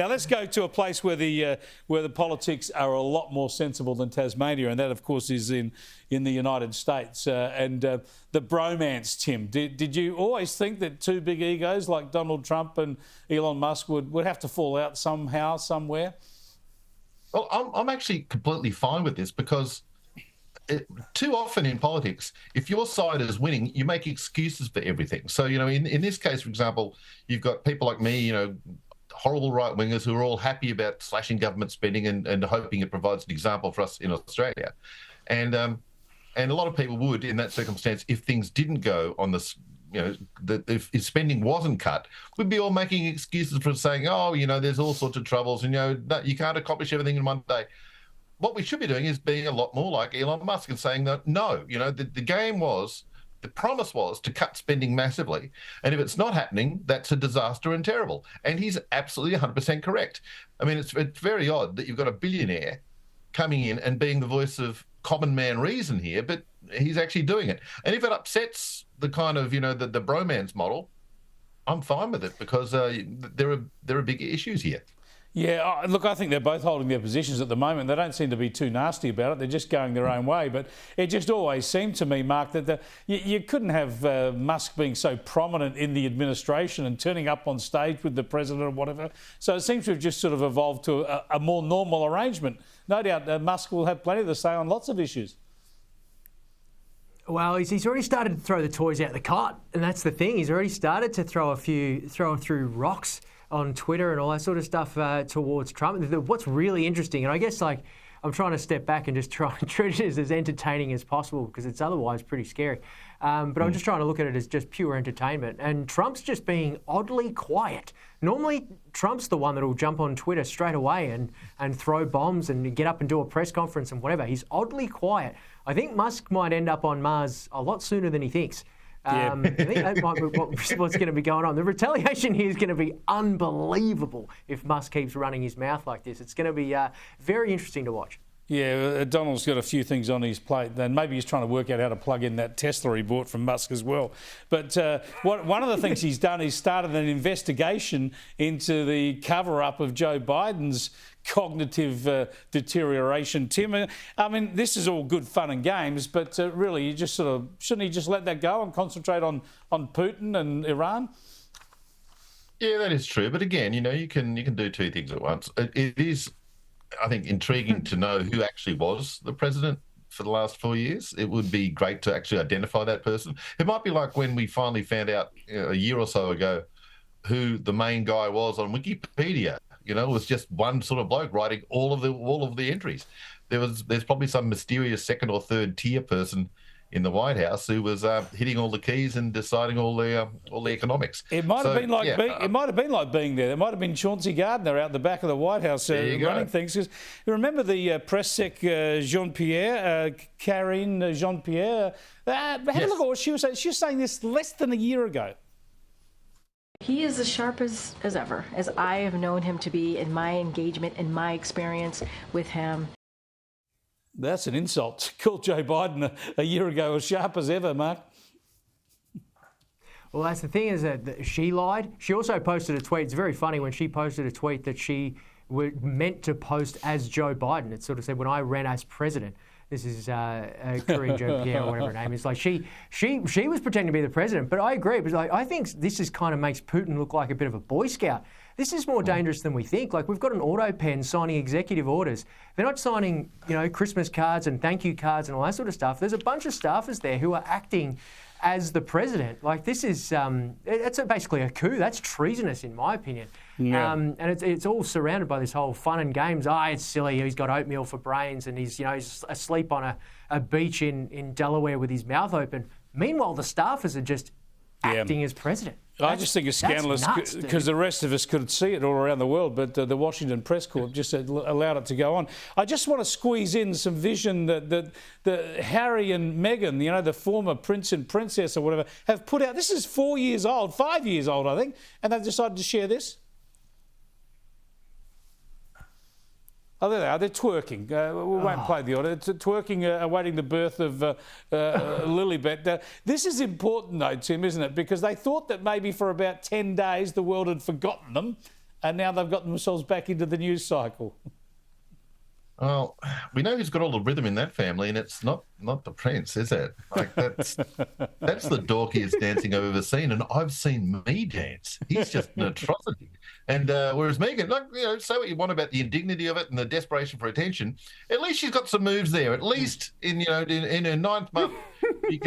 Now let's go to a place where the politics are a lot more sensible than Tasmania, and that, of course, is in the United States. And the bromance, Tim. Did you always think that two big egos like Donald Trump and Elon Musk would have to fall out somehow, somewhere? Well, I'm actually completely fine with this because too often in politics, if your side is winning, you make excuses for everything. So, in this case, for example, you've got people like me, horrible right-wingers who are all happy about slashing government spending and hoping it provides an example for us in Australia. And a lot of people would, in that circumstance, if things didn't go on this, if spending wasn't cut, we'd be all making excuses for saying, there's all sorts of troubles and, you can't accomplish everything in one day. What we should be doing is being a lot more like Elon Musk and saying that, no, the promise was to cut spending massively. And if it's not happening, that's a disaster and terrible. And he's absolutely 100% correct. I mean, it's very odd that you've got a billionaire coming in and being the voice of common man reason here, but he's actually doing it. And if it upsets the kind of, the bromance model, I'm fine with it because there are big issues here. Yeah, look, I think they're both holding their positions at the moment. They don't seem to be too nasty about it. They're just going their own way. But it just always seemed to me, Mark, that you couldn't have Musk being so prominent in the administration and turning up on stage with the president or whatever. So it seems to have just sort of evolved to a more normal arrangement. No doubt Musk will have plenty to say on lots of issues. Well, he's already started to throw the toys out the cot, and that's the thing. He's already started to throw through rocks on Twitter and all that sort of stuff towards Trump. What's really interesting, and I guess I'm trying to step back and just try and treat it as entertaining as possible because it's otherwise pretty scary. But I'm just trying to look at it as just pure entertainment. And Trump's just being oddly quiet. Normally, Trump's the one that will jump on Twitter straight away and throw bombs and get up and do a press conference and whatever. He's oddly quiet. I think Musk might end up on Mars a lot sooner than he thinks. I think that might be what's going to be going on. The retaliation here is going to be unbelievable if Musk keeps running his mouth like this. It's going to be very interesting to watch. Yeah, Donald's got a few things on his plate. Then maybe he's trying to work out how to plug in that Tesla he bought from Musk as well. But one of the things he's done is started an investigation into the cover-up of Joe Biden's cognitive deterioration. Tim, I mean, this is all good fun and games, but really, you just shouldn't he just let that go and concentrate on Putin and Iran? Yeah, that is true. But again, you can do two things at once. It is, I think, intriguing to know who actually was the president for the last 4 years. It would be great to actually identify that person. It might be like when we finally found out a year or so ago who the main guy was on Wikipedia. It was just one sort of bloke writing all of the entries. There's probably some mysterious second or third tier person in the White House who was hitting all the keys and deciding all the economics. It might have been like it might have been like being there. There might have been Chauncey Gardner out the back of the White House running things. Because you remember the press sec Jean-Pierre, Karine Jean-Pierre. Have a look at what she was saying. She was saying this less than a year ago. He is as sharp as ever, as I have known him to be in my engagement, in my experience with him. That's an insult to call Joe Biden a year ago as sharp as ever, Mark. Well, that's the thing is that she lied. She also posted a tweet. It's very funny when she posted a tweet that she meant to post as Joe Biden. It sort of said, when I ran as president. This is Karine Jean-Pierre or whatever her name is. Like she was pretending to be the president, but I agree. But I think this is kind of makes Putin look like a bit of a Boy Scout. This is more dangerous than we think. Like we've got an auto pen signing executive orders. They're not signing, Christmas cards and thank you cards and all that sort of stuff. There's a bunch of staffers there who are acting as the president. Like this is, it's basically a coup. That's treasonous in my opinion. Yeah. And it's all surrounded by this whole fun and games. It's silly. He's got oatmeal for brains and he's asleep on a beach in Delaware with his mouth open. Meanwhile, the staffers are just acting as president. I just think it's scandalous because the rest of us could see it all around the world, but the Washington Press Corps just allowed it to go on. I just want to squeeze in some vision that Harry and Meghan, the former prince and princess or whatever, have put out. This is 5 years old, I think, and they've decided to share this. Oh, there they are. They're twerking. We won't play the audio. It's twerking, awaiting the birth of Lilibet. This is important, though, Tim, isn't it? Because they thought that maybe for about 10 days the world had forgotten them. and now they've got themselves back into the news cycle. Well, we know who's got all the rhythm in that family, and it's not the prince, is it? Like that's the dorkiest dancing I've ever seen, and I've seen me dance. He's just an atrocity. And whereas Meghan, like, you know, say what you want about the indignity of it and the desperation for attention, at least she's got some moves there. At least in her 9th month, she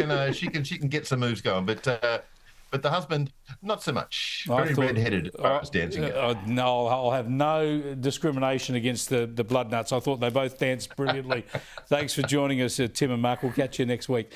can get some moves going. But the husband, not so much. Very red-headed as far as dancing goes. No, I'll have no discrimination against the blood nuts. I thought they both danced brilliantly. Thanks for joining us, Tim and Mark. We'll catch you next week.